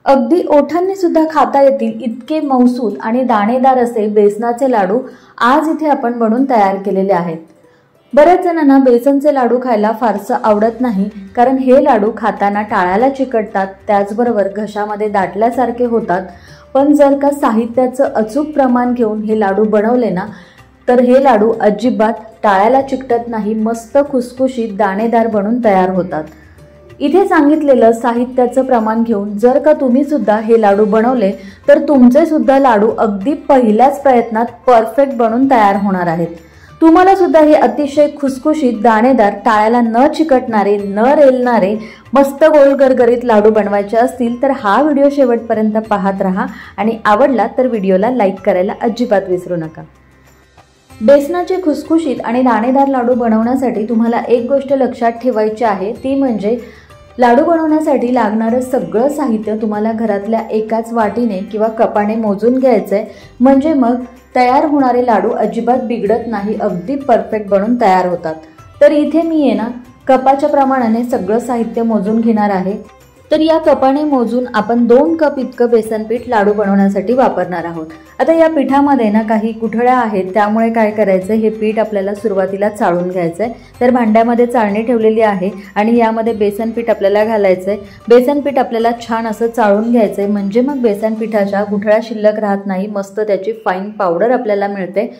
अगदी ओठांनी सुद्धा खाता येतील इतके मऊसूत आणि दाणेदार असे बेसनाचे लाडू आज इथे आपण बनवून तयार केलेले आहेत। बऱ्याच जणांना बेसनचे लाडू खायला फारसं आवडत नाही, कारण हे लाडू खाताना टाळ्याला चिकटतात, त्याचबरोबर घशामध्ये दाटल्यासारखे होतात। पण जर का साहित्याचं अचूक प्रमाण घेऊन हे लाडू बनवले ना, तर हे लाडू अजिबात टाळ्याला चिकटत नाही, मस्त खुसखुशीत दाणेदार बनून तयार होतात। इथे सांगितलेलं साहित्याचं प्रमाण घेऊन जर का तुम्ही सुद्धा हे लाडू बनवले तर तुमचे सुद्धा लाडू अगदी पहिल्याच प्रयत्नात परफेक्ट बनून तयार होणार आहेत। तुम्हाला सुद्धा हे अतिशय खुसखुशीत दाणेदार टाळ्याला न चिकटणारे न रेलणारे मस्त गोल गरगरीत लाडू बनवायचे असतील तर हा व्हिडिओ शेवटपर्यंत पाहत राहा आणि आवडला तर व्हिडिओला लाईक करायला अजिबात विसरू नका। बेसनाचे खुसखुशीत आणि दाणेदार लाडू बनवण्यासाठी तुम्हाला एक गोष्ट लक्षात ठेवायची आहे, ती म्हणजे लाडू बनवण्यासाठी लागणारं सगळं साहित्य तुम्हाला घरातल्या एकाच वाटीने किंवा कपाने मोजून घ्यायचंय, म्हणजे मग तयार होणारे लाडू अजिबात बिघडत नाही, अगदी परफेक्ट बनून तयार होतात। तर इथे मी कपाच्या प्रमाणाने सगळं साहित्य मोजून घेणार आहे। तर या कपाने मोजून आपण 2 कप इतकं बेसन पीठ लाडू बनवण्यासाठी वापरणार आहोत। आता या पिठामध्ये काही गुठळ्या आहेत, त्यामुळे काय करायचं, हे पीठ आपल्याला सुरुवातीला चाळून घ्यायचंय। तर भांड्यामध्ये चाळणी ठेवलेली आहे आणि यामध्ये बेसन पीठ आपल्याला घालायचंय। बेसन पीठ आपल्याला छान असं चाळून घ्यायचंय, म्हणजे मग बेसन पिठाच्या गुठळ्या शिल्लक राहत नाही, मस्त त्याची फाईन पावडर आपल्याला मिळते।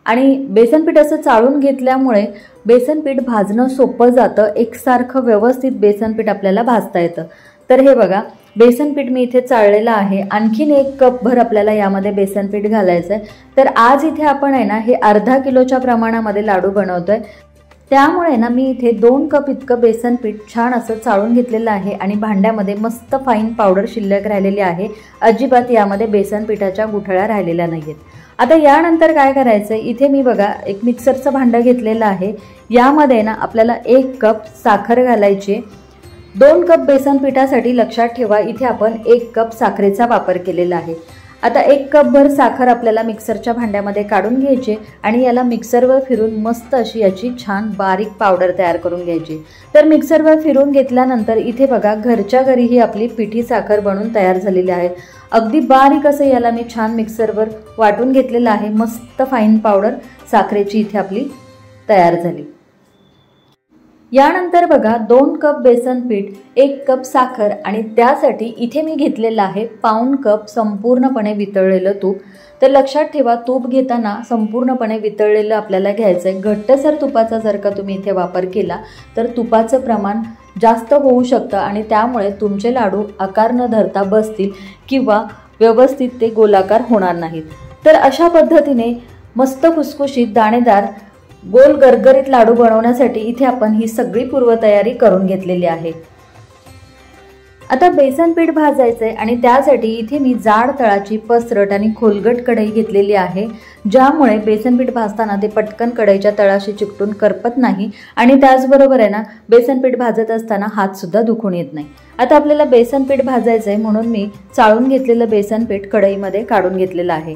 आणि बेसन पीठ असं चाळून घेतल्यामुळे बेसन पीठ भाजणं सोपं जातं, एकसारखं व्यवस्थित बेसन पीठ आपल्याला भाजता येतं। तर हे बघा, बेसन पीठ मी इथे चाळलेलं आहे। आणखीन 1 कप भर आपल्याला यामध्ये बेसन पीठ घालायचं आहे। तर आज इथे आपण हे अर्धा किलोच्या प्रमाणामध्ये लाडू बनवतोय, त्यामुळे मी इथे 2 कप इतकं बेसन पीठ छान असं चाळून घेतलेलं आहे आणि भांड्यामध्ये मस्त फाईन पावडर शिल्लक राहिलेली आहे, अजिबात यामध्ये बेसन पिठाच्या गुठळ्या राहिलेल्या नाहीयेत। आता यानंतर काय करायचं, इथे मी बघा एक मिक्सरचं भांडं घेतलेलं आहे, यामध्ये आपल्याला 1 कप साखर घालायची। 2 कप बेसन पिठासाठी लक्षात ठेवा इथे आपण 1 कप साखरेचा वापर केलेला आहे। आता 1 कप भर साखर आपल्याला मिक्सरच्या भांड्यामध्ये काढून घ्यायची आणि याला मिक्सरवर फिरून मस्त अशी याची छान बारीक पावडर तयार करून घ्यायची। तर मिक्सरवर फिरून घेतल्यानंतर इथे बघा घरच्या घरी ही आपली पिठी साखर बनून तयार झालेली आहे। अगदी बारीक असं याला मी छान मिक्सरवर वाटून घेतलेलं आहे, मस्त फाईन पावडर साखरेची इथे आपली तयार झाली। यानंतर बघा 2 कप बेसन पीठ, 1 कप साखर आणि त्यासाठी इथे मी घेतलेलं आहे पाऊण कप संपूर्णपणे वितळलेलं तूप। तर लक्षात ठेवा, तूप घेताना संपूर्णपणे वितळलेलं आपल्याला घ्यायचं आहे। घट्टसर तुपाचा जर का तुम्ही इथे वापर केला तर तुपाचं प्रमाण जास्त होऊ शकतं आणि त्यामुळे तुमचे लाडू आकार न धरता बसतील किंवा व्यवस्थित ते गोलाकार होणार नाहीत। तर अशा पद्धतीने मस्त खुसखुशीत दाणेदार गोल गरगरीत लाडू बनवण्यासाठी इथे आपण ही सगळी पूर्वतयारी करून घेतलेली आहे। आता बेसन पीठ भाजायचंय आणि त्यासाठी इथे मी जाड तळाची पसरट आणि खोलगट कढई घेतलेली आहे, ज्यामुळे बेसन पीठ भाजताना ते पटकन कढईच्या तळाशी चिकटून करपत नाही आणि त्याचबरोबर बेसन पीठ भाजत असताना हात सुद्धा दुखून येत नाही। आता आपल्याला बेसन पीठ भाजायचंय म्हणून मी चाळून घेतलेलं बेसन पीठ कढईमध्ये काढून घेतलेलं आहे।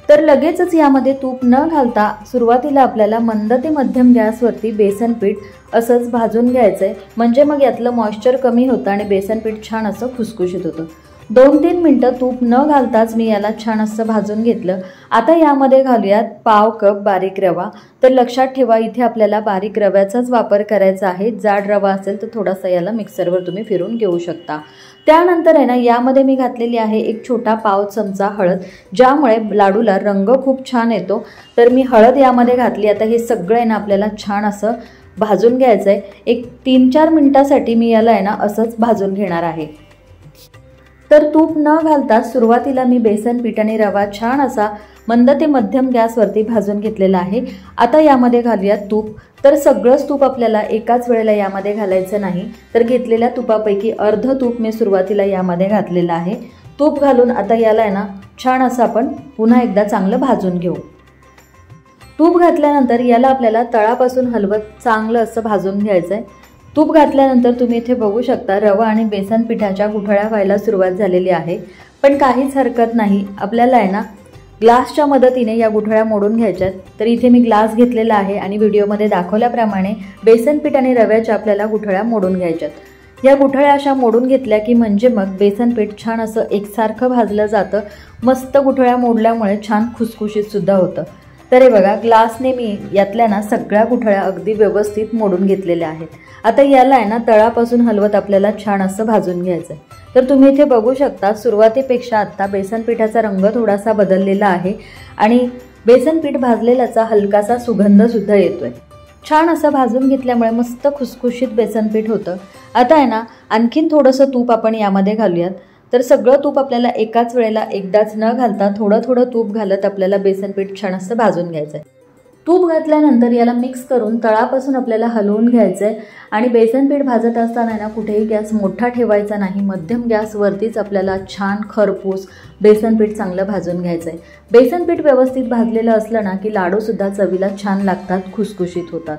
तर लगेचच यामध्ये तूप न घालता सुरुवातीला आपल्याला मंद ते मध्यम गॅसवरती बेसन पीठ असंच भाजून घ्यायचंय, म्हणजे मग यातलं मॉइश्चर कमी होतं आणि बेसन पीठ छान असं खुसखुशीत होतं। 2-3 मिनिटं तूप न घालताच मी याला छान असं भाजून घेतलं। आता यामध्ये घालूयात पाव कप बारीक रवा। तर लक्षात ठेवा इथे आपल्याला बारीक रव्याचाच वापर करायचा आहे, जाड रवा असेल तर थोडासा याला मिक्सरवर तुम्ही फिरून घेऊ शकता। त्यानंतर यामध्ये मी घातलेली आहे 1 छोटा पाव चमचा हळद, ज्यामुळे लाडूला रंग खूप छान येतो। तर मी हळद यामध्ये घातली। आता हे सगळं आपल्याला छान असं भाजून घ्यायचं आहे। एक 3-4 मिनिटांसाठी मी याला असंच भाजून घेणार आहे। तर तूप न घालता सुरुवातीला मी बेसन पीठ आणि रवा छान असा मंद ते मध्यम गॅसवरती भाजून घेतलेला आहे। आता यामध्ये घालूयात तूप। तर सगळंच तूप आपल्याला एकाच वेळेला यामध्ये घालायचं नाही, तर घेतलेल्या तुपापैकी अर्ध तूप मी सुरुवातीला यामध्ये घातलेलं आहे। तूप घालून आता याला छान असं आपण पुन्हा एकदा चांगलं भाजून घेऊ। तूप घातल्यानंतर याला आपल्याला तळापासून हलवत चांगलं असं भाजून घ्यायचं आहे। तूप घातल्यानंतर तुम्ही इथे बघू शकता रवा आणि बेसन पिठाच्या गुठळ्या व्हायला सुरुवात झालेली आहे, पण काहीच हरकत नाही, आपल्याला ग्लासच्या मदतीने या गुठळ्या मोडून घ्यायच्यात। तर इथे मी ग्लास घेतलेला आहे आणि व्हिडिओमध्ये दाखवल्याप्रमाणे बेसन पीठ आणि रव्याच्या आपल्याला गुठळ्या मोडून घ्यायच्यात। या गुठळ्या अशा मोडून घेतल्या की म्हणजे मग बेसन पीठ छान असं एकसारखं भाजलं जातं। मस्त गुठळ्या मोडल्यामुळे छान खुसखुशीत सुद्धा होतं। तर हे बघा ग्लासने मी यातल्या ना सगळ्या गुठळ्या अगदी व्यवस्थित मोडून घेतलेल्या आहेत। आता याला आहे ना तळापासून हलवत आपल्याला छान असं भाजून घ्यायचं आहे। तर तुम्ही इथे बघू शकता सुरुवातीपेक्षा आता बेसन पिठाचा रंग थोडासा बदललेला आहे आणि बेसन पीठ भाजलेल्याचा हलकासा सुगंध सुद्धा येतोय। छान असं भाजून घेतल्यामुळे मस्त खुसखुशीत बेसन पीठ होतं। आता आहे ना आणखीन थोडंसं तूप आपण यामध्ये घालूयात। तर सगळं तूप आपल्याला एकाच वेळेला एकदाच न घालता थोडं थोडं तूप घालत आपल्याला बेसन पीठ छान असं भाजून घ्यायचं आहे। तूप घातल्यानंतर याला मिक्स करून तळापासून आपल्याला हलवून घ्यायचं आहे आणि बेसन पीठ भाजत असताना ना कुठेही गॅस मोठा ठेवायचा नाही, मध्यम गॅसवरतीच आपल्याला छान खरपूस बेसन पीठ चांगलं भाजून घ्यायचं आहे। बेसन पीठ व्यवस्थित भाजलेलं असलं ना की लाडूसुद्धा चवीला छान लागतात, खुसखुशीत होतात।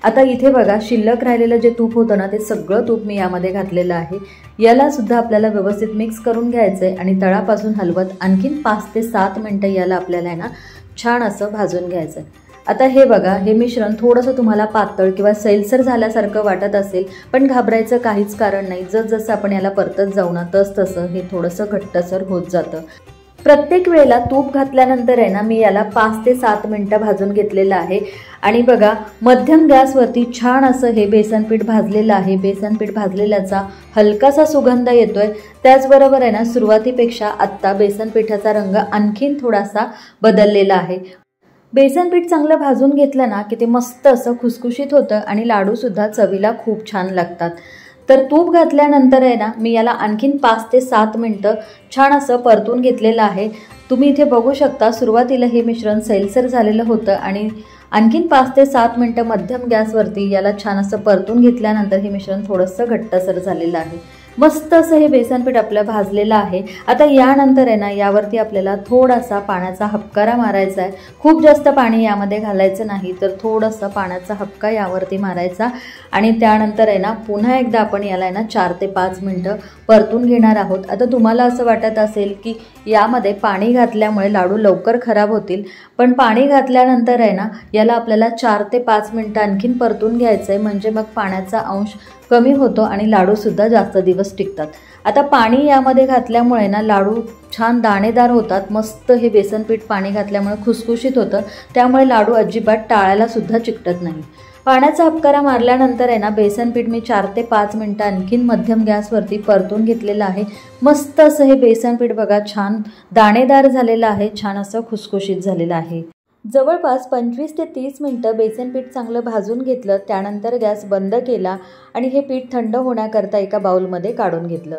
आता इथे बघा शिल्लक राहिलेलं जे तूप होतं ना ते सगळं तूप मी यामध्ये घातलेलं आहे। याला सुद्धा आपल्याला व्यवस्थित मिक्स करून घ्यायचं आहे आणि तळापासून हलवत आणखीन 5 ते 7 मिनिटं याला आपल्याला ना छान असं भाजून घ्यायचं आहे। आता हे बघा हे मिश्रण थोडंसं तुम्हाला पातळ किंवा सैलसर झाल्यासारखं वाटत असेल, पण घाबरायचं काहीच कारण नाही। जसं आपण याला परतत जाऊ ना तसं हे थोडंसं घट्टसर होत जातं। प्रत्येक वेळेला तूप घातल्यानंतर आहे ना मी याला 5 ते 7 मिनिटं भाजून घेतलेलं आहे आणि बघा मध्यम गॅसवरती छान असं हे बेसन पीठ भाजलेलं आहे। बेसन पीठ भाजलेल्याचा हलकासा सुगंध येतोय। त्याचबरोबर आहे ना सुरुवातीपेक्षा आत्ता बेसन पिठाचा रंग आणखीन थोडासा बदललेला आहे। बेसन पीठ चांगलं भाजून घेतलं ना की ते मस्त असं खुसखुशीत होतं आणि लाडूसुद्धा चवीला खूप छान लागतात। तर तूप घातल्यानंतर आहे ना मी याला आणखीन 5 ते 7 मिनिटं छान असं परतून घेतलेलं आहे। तुम्ही इथे बघू शकता सुरुवातीला हे मिश्रण सैलसर झालेलं होतं आणि आणखीन 5 ते 7 मिनिटं मध्यम गॅसवरती याला छान असं परतून घेतल्यानंतर हे मिश्रण थोडंसं घट्टसर झालेलं आहे। मस्त असं हे बेसन पीठ आपलं भाजलेलं आहे। आता यानंतर आहे ना यावरती आपल्याला थोडासा पाण्याचा हबकारा मारायचा आहे। खूप जास्त पाणी यामध्ये घालायचं नाही, तर थोडंसं पाण्याचा हबका यावरती मारायचा आणि त्यानंतर आहे ना पुन्हा एकदा आपण याला आहे ना 4 ते 5 मिनिटं परतून घेणार आहोत। आता तुम्हाला असं वाटत असेल की यामध्ये पाणी घातल्यामुळे लाडू लवकर खराब होतील, पण पाणी घातल्यानंतर आहे ना याला आपल्याला 4 ते 5 मिनिटं आणखीन परतून घ्यायचं आहे, म्हणजे मग पाण्याचा अंश कमी होतो आणि लाडूसुद्धा जास्त दिवस टिकतात। आता पाणी यामध्ये घातल्यामुळे ना लाडू छान दाणेदार होतात। मस्त हे बेसन पीठ पाणी घातल्यामुळे खुसखुशीत होतं, त्यामुळे लाडू अजिबात टाळायला सुद्धा चिकटत नाही। पाण्याचा हबकारा मारल्यानंतर आहे ना बेसन पीठ मी 4 ते 5 मिनिटं आणखीन मध्यम गॅसवरती परतून घेतलेलं आहे। मस्त असं हे बेसन पीठ बघा छान दाणेदार झालेलं आहे, छान असं खुसखुशीत झालेलं आहे। जवळपास 25 ते 30 मिनिटं बेसन पीठ चांगलं भाजून घेतलं, त्यानंतर गॅस बंद केला आणि हे पीठ थंड होण्याकरता एका बाउलमध्ये काढून घेतलं।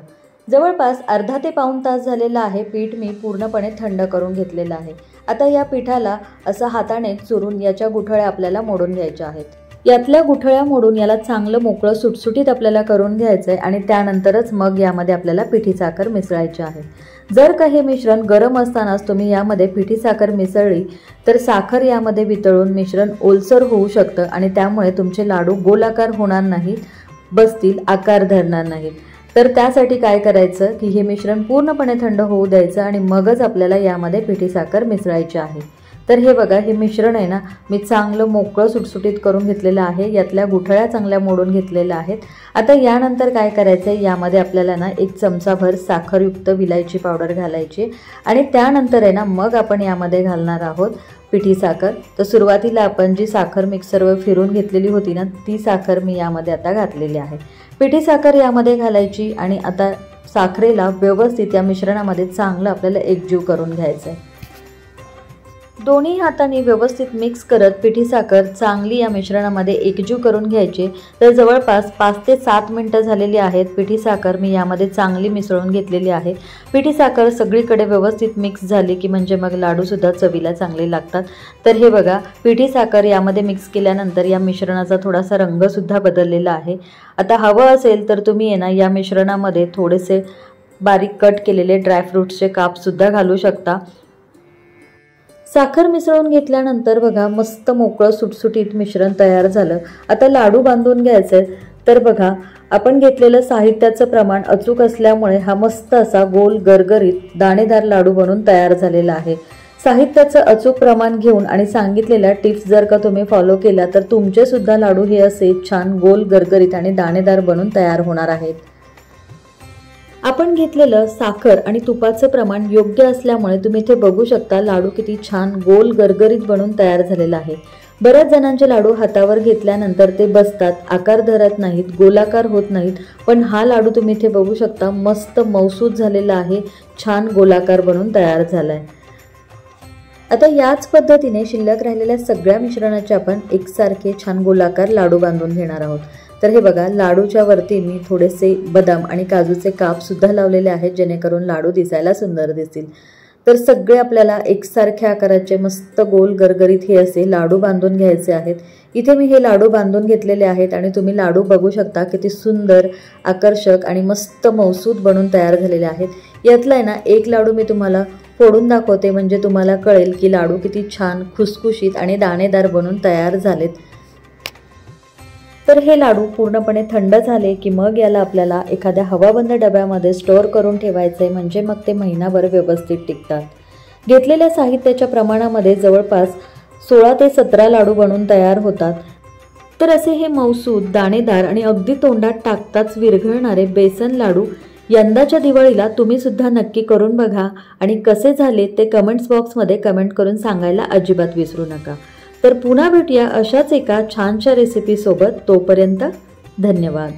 जवळपास अर्धा ते पाऊण तास झालेला आहे, पीठ मी पूर्णपणे थंड करून घेतलेलं आहे। आता या पिठाला असं हाताने चुरून याच्या गुठळ्या आपल्याला मोडून घ्यायच्या आहेत। यातल्या गुठळ्या मोडून याला चांगलं मोकळं सुटसुटीत आपल्याला करून घ्यायचं आहे आणि त्यानंतरच मग यामध्ये आपल्याला पिठी साखर मिसळायची आहे। जर का हे मिश्रण गरम असतानाच तुम्ही यामध्ये पिठी साखर मिसळली तर साखर यामध्ये वितळून मिश्रण ओलसर होऊ शकतं आणि त्यामुळे तुमचे लाडू गोलाकार होणार नाहीत, बसतील, आकार धरणार नाहीत। तर त्यासाठी काय करायचं की हे मिश्रण पूर्णपणे थंड होऊ द्यायचं आणि मगच आपल्याला यामध्ये पिठी साखर मिसळायची आहे। तर हे बघा हे मिश्रण आहे ना मी चांगलं मोकळं सुटसुटीत करून घेतलेलं आहे। यातल्या गुठळ्या चांगल्या मोडून घेतलेल्या आहेत। आता यानंतर काय करायचं आहे, यामध्ये आपल्याला ना 1 चमचाभर साखरयुक्त विलायची पावडर घालायची आणि त्यानंतर आहे ना मग आपण यामध्ये घालणार आहोत पिठी साखर। तर सुरुवातीला आपण जी साखर मिक्सरवर फिरून घेतलेली होती ना ती साखर मी यामध्ये आता घातलेली आहे। पिठी साखर यामध्ये घालायची आणि आता साखरेला व्यवस्थित या मिश्रणामध्ये चांगलं आपल्याला एकजीव करून घ्यायचं आहे। दोन्ही हातांनी व्यवस्थित मिक्स करत पिठी साखर चांगली या मिश्रणामध्ये एकजीव करून घ्यायची। तर जवळपास 5 ते 7 मिनिटं झालेली आहेत। पिठी साखर मी यामध्ये चांगली मिसळून घेतलेली आहे। पिठी साखर सगळीकडे व्यवस्थित मिक्स झाली की म्हणजे मग लाडूसुद्धा चवीला चांगले लागतात। तर हे बघा पिठी साखर यामध्ये मिक्स केल्यानंतर या मिश्रणाचा थोडासा रंगसुद्धा बदललेला आहे। आता हवं असेल तर तुम्ही आहे ना या मिश्रणामध्ये थोडेसे बारीक कट केलेले ड्रायफ्रूट्सचे कापसुद्धा घालू शकता। साखर मिसळून घेतल्यानंतर बघा मस्त मोकळं सुटसुटीत मिश्रण तयार झालं। आता लाडू बांधून घ्यायचे। तर बघा आपण घेतलेलं साहित्याचं प्रमाण अचूक असल्यामुळे हा मस्त असा गोल गरगरीत दाणेदार लाडू बनून तयार झालेला आहे। साहित्याचं अचूक प्रमाण घेऊन आणि सांगितलेल्या टिप्स जर का तुम्ही फॉलो केल्या तर तुमचे सुद्धा लाडू हे असे छान गोल गरगरीत आणि दाणेदार बनून तयार होणार आहेत। आपण घेतलेलं साखर आणि तुपाचं प्रमाण योग्य असल्यामुळे तुम्ही इथे बघू शकता लाडू किती छान गोल गरगरीत बनून तयार झालेला आहे। बऱ्याच जणांचे लाडू हातावर घेतल्यानंतर ते बसतात, आकार धरत नाहीत, गोलाकार होत नाहीत, पण हा लाडू तुम्ही इथे बघू शकता मस्त मौसूद झालेला आहे, छान गोलाकार बनून तयार झालाय। आता याच पद्धतीने शिल्लक राहिलेल्या सगळ्या मिश्रणाचे आपण एकसारखे छान गोलाकार लाडू बांधून घेणार आहोत। तर हे बघा, लाडूच्या वरती मी थोडेसे बदाम आणि काजूचे काप सुद्धा लावलेले आहेत जेणेकरून लाडू दिसायला सुंदर दिसतील। तर सगळे आपल्याला एकसारख्या आकाराचे मस्त गोल गरगरीत हे असे लाडू बांधून घ्यायचे आहेत। इथे मी हे लाडू बांधून घेतलेले आहेत आणि तुम्ही लाडू बघू शकता किती सुंदर, आकर्षक आणि मस्त मौसूद बनून तयार झालेले आहेत। यातला आहे ना एक लाडू मी तुम्हाला फोडून दाखवते म्हणजे तुम्हाला कळेल की लाडू किती छान खुसखुशीत आणि दाणेदार बनून तयार झालेत। तर हे लाडू पूर्णपणे थंड झाले की मग याला आपल्याला एखाद्या हवाबंद डब्यामध्ये स्टोअर करून ठेवायचे म्हणजे मग ते महिनाभर व्यवस्थित टिकतात। घेतलेल्या साहित्याच्या प्रमाणामध्ये जवळपास 16 ते 17 लाडू बनून तयार होतात। तर असे हे मौसूद, दाणेदार आणि अगदी तोंडात टाकताच विरघळणारे बेसन लाडू यंदाच्या दिवाळीला तुम्ही सुद्धा नक्की करून बघा आणि कसे झाले ते कमेंट्स बॉक्समध्ये कमेंट करून सांगायला अजिबात विसरू नका। तर पुन्हा भेटूया अशाच एका छानशा रेसिपी सोबत। तोपर्यंत धन्यवाद।